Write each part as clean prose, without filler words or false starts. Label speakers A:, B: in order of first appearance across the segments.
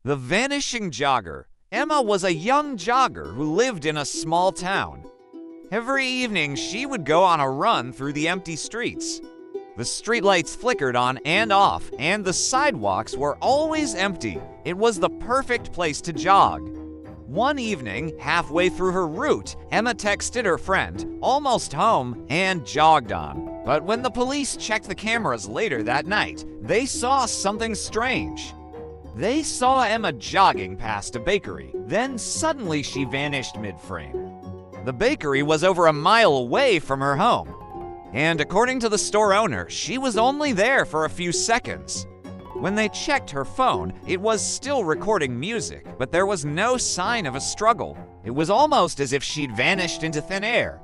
A: The Vanishing Jogger. Emma was a young jogger who lived in a small town. Every evening, she would go on a run through the empty streets. The streetlights flickered on and off, and the sidewalks were always empty. It was the perfect place to jog. One evening, halfway through her route, Emma texted her friend, "Almost home," and jogged on. But when the police checked the cameras later that night, they saw something strange. They saw Emma jogging past a bakery. Then suddenly she vanished mid-frame. The bakery was over a mile away from her home. And according to the store owner, she was only there for a few seconds. When they checked her phone, it was still recording music, but there was no sign of a struggle. It was almost as if she'd vanished into thin air.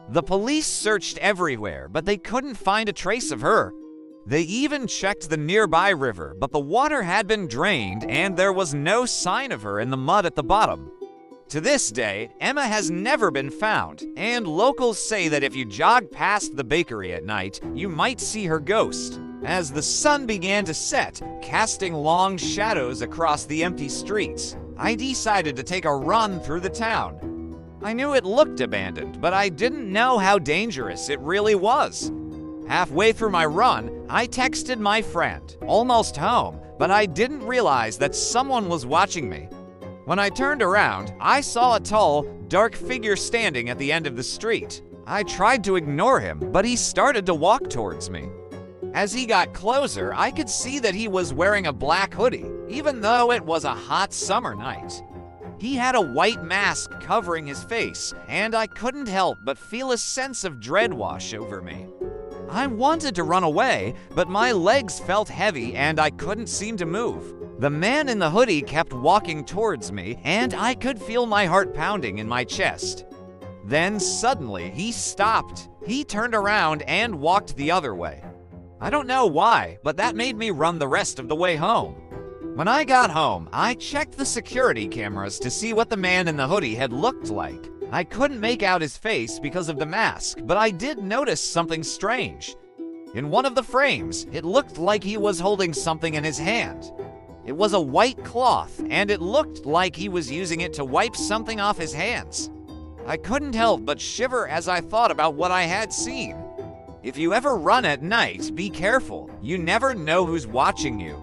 A: The police searched everywhere, but they couldn't find a trace of her. They even checked the nearby river, but the water had been drained and there was no sign of her in the mud at the bottom. To this day, Emma has never been found, and locals say that if you jog past the bakery at night, you might see her ghost. As the sun began to set, casting long shadows across the empty streets, I decided to take a run through the town. I knew it looked abandoned, but I didn't know how dangerous it really was. Halfway through my run, I texted my friend, "Almost home," but I didn't realize that someone was watching me. When I turned around, I saw a tall, dark figure standing at the end of the street. I tried to ignore him, but he started to walk towards me. As he got closer, I could see that he was wearing a black hoodie, even though it was a hot summer night. He had a white mask covering his face, and I couldn't help but feel a sense of dread wash over me. I wanted to run away, but my legs felt heavy and I couldn't seem to move. The man in the hoodie kept walking towards me, and I could feel my heart pounding in my chest. Then suddenly, he stopped. He turned around and walked the other way. I don't know why, but that made me run the rest of the way home. When I got home, I checked the security cameras to see what the man in the hoodie had looked like. I couldn't make out his face because of the mask, but I did notice something strange. In one of the frames, it looked like he was holding something in his hand. It was a white cloth, and it looked like he was using it to wipe something off his hands. I couldn't help but shiver as I thought about what I had seen. If you ever run at night, be careful. You never know who's watching you.